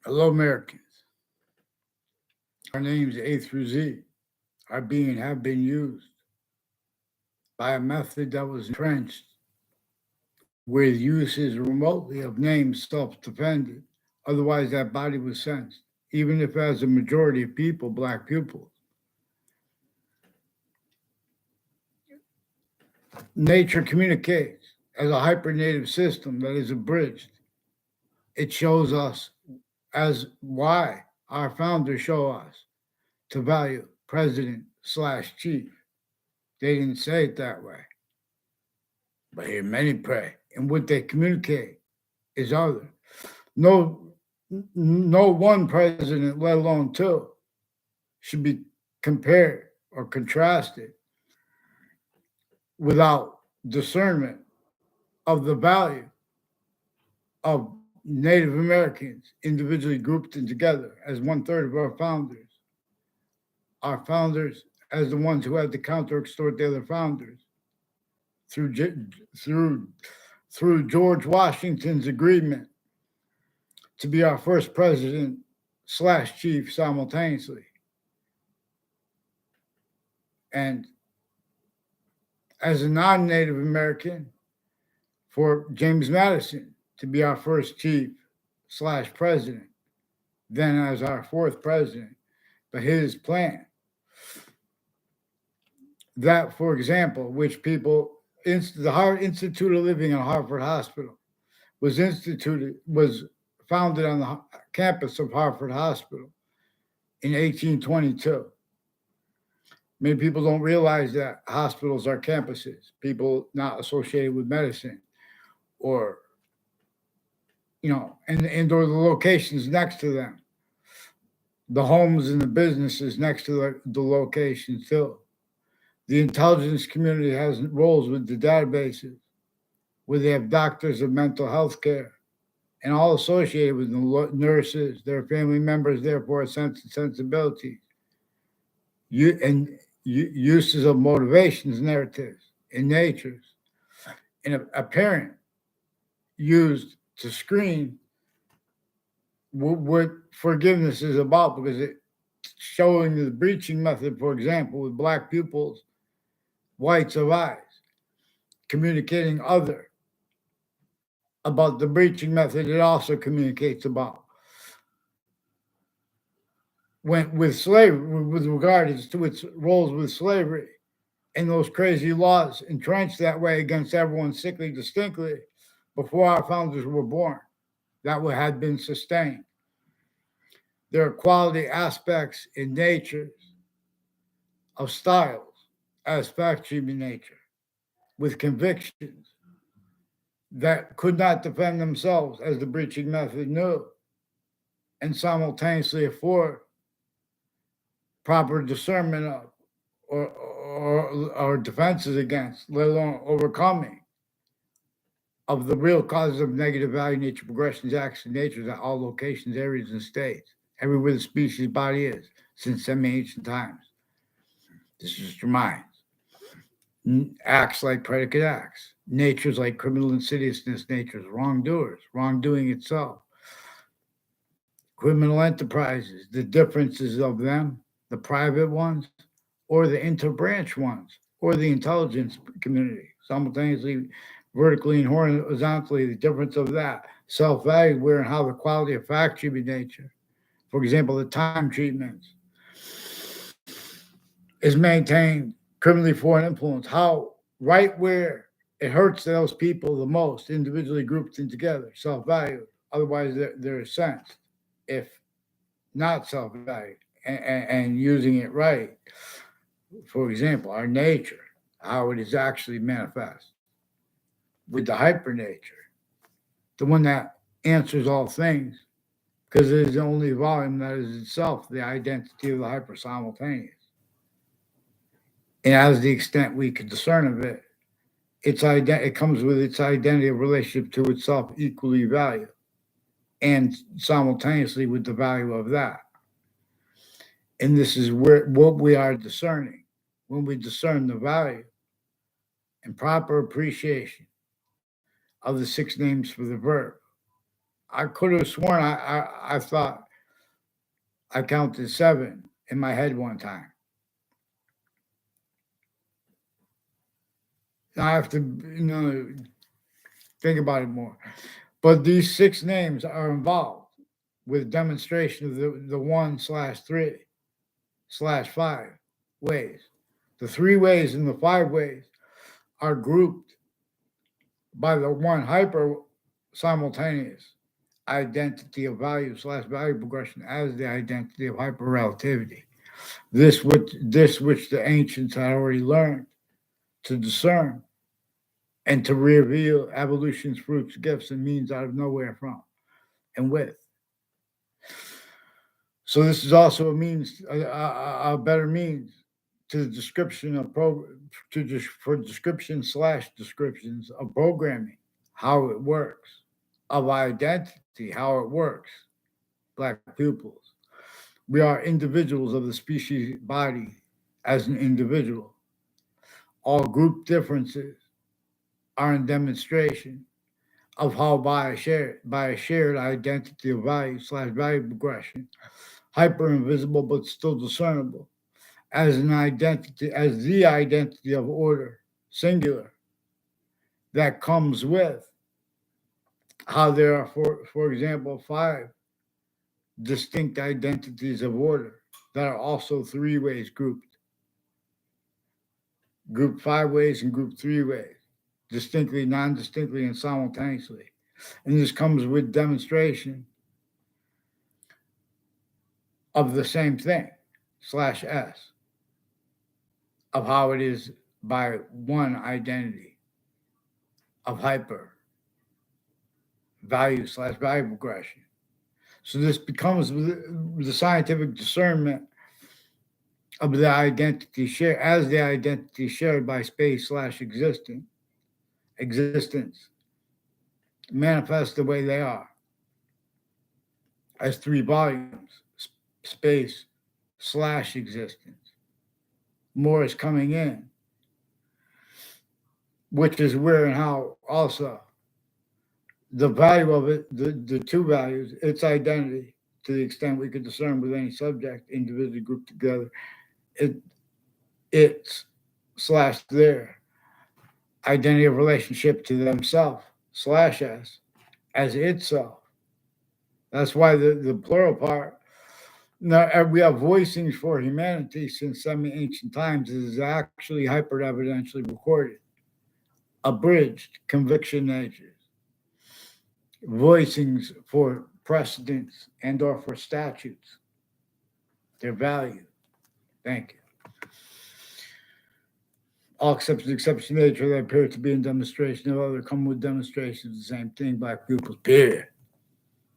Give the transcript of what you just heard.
Hello, Americans. Our names A through Z are being have been used by a method that was entrenched with uses remotely of names self-defended. Otherwise, that body was sensed, even if as a majority of people, black pupils. Nature communicates as a hypernative system that is abridged. It shows us as why our founders show us to value president slash chief. They didn't say it that way, but hear many pray. And what they communicate is other. No, no one president, let alone two, should be compared or contrasted without discernment of the value of Native Americans individually grouped in together as one third of our founders. Our founders as the ones who had to counter extort the other founders through through through George Washington's agreement to be our first president slash chief simultaneously. And as a non-Native American, for James Madison to be our first chief slash president, then as our fourth president, but his plan. That, for example, which people, the Institute of Living in Harvard Hospital was founded on the campus of Harvard Hospital in 1822. Many people don't realize that hospitals are campuses, people not associated with medicine or, and or the locations next to them, the homes and the businesses next to the locations too. The intelligence community has roles with the databases where they have doctors of mental health care and all associated with the nurses, their family members, therefore sensibilities. Uses of motivations, narratives, and natures, and a parent used to screen what forgiveness is about, because it's showing the breaching method, for example, with black pupils, whites of eyes, communicating other about the breaching method. It also communicates about when with slavery, with regards to its roles with slavery and those crazy laws entrenched that way against everyone sickly distinctly before our founders were born, that had been sustained. There are quality aspects in nature of styles as fact human nature with convictions that could not defend themselves as the breaching method knew and simultaneously afford proper discernment of or defenses against, let alone overcoming of the real causes of negative value, nature, progressions, acts, and natures at all locations, areas, and states, everywhere the species body is, since semi-ancient times. This just reminds. Acts like predicate acts, natures like criminal insidiousness, natures, wrongdoers, wrongdoing itself, criminal enterprises, the differences of them, the private ones, or the interbranch ones, or the intelligence community, simultaneously, vertically and horizontally, the difference of that, self-value, where and how the quality of fact should be nature. For example, the time treatments is maintained, criminally foreign influence, how right where it hurts those people the most, individually grouped in together, self-value. Otherwise, they're sensed, if not self-value, and using it right. For example, our nature, how it is actually manifest with the hyper nature, the one that answers all things, because it is the only volume that is itself the identity of the hyper simultaneous. And as the extent we can discern of it, it comes with its identity of relationship to itself equally valued, and simultaneously with the value of that. And this is what we are discerning when we discern the value and proper appreciation of the six names for the verb I could have sworn I thought I counted 7 in my head one time. I have to, think about it more. But these 6 names are involved with demonstration of the 1/3/5 ways. The 3 ways and the 5 ways are grouped by the one hyper simultaneous identity of value/value progression as the identity of hyperrelativity. This which the ancients had already learned to discern and to reveal evolution's fruits, gifts, and means out of nowhere from and with. So this is also a means, a better means to the description of for descriptions of programming, how it works, of identity, how it works. Black pupils, we are individuals of the species body as an individual. All group differences are in demonstration of how by a shared identity of value/value progression, hyper invisible but still discernible, as the identity of order, singular, that comes with how there are, for example, 5 distinct identities of order that are also 3 ways grouped. Group 5 ways and group 3 ways, distinctly, non-distinctly, and simultaneously. And this comes with demonstration of the same thing, /S, of how it is by one identity of hyper value/value progression. So this becomes the scientific discernment of the identity share as the identity shared by space/existence manifest the way they are as 3 volumes, space/existence. More is coming in, which is where and how also the value of it, the 2 values, its identity, to the extent we could discern with any subject, individually grouped together, its/their identity of relationship to themselves /S as itself. That's why the plural part. Now we have voicings for humanity since semi-ancient times. It is actually hyper-evidentially recorded, abridged conviction natures, voicings for precedents and/or for statutes. Their value. Thank you. All exception nature that appear to be in demonstration of other come with demonstrations of the same thing. Black pupils, period.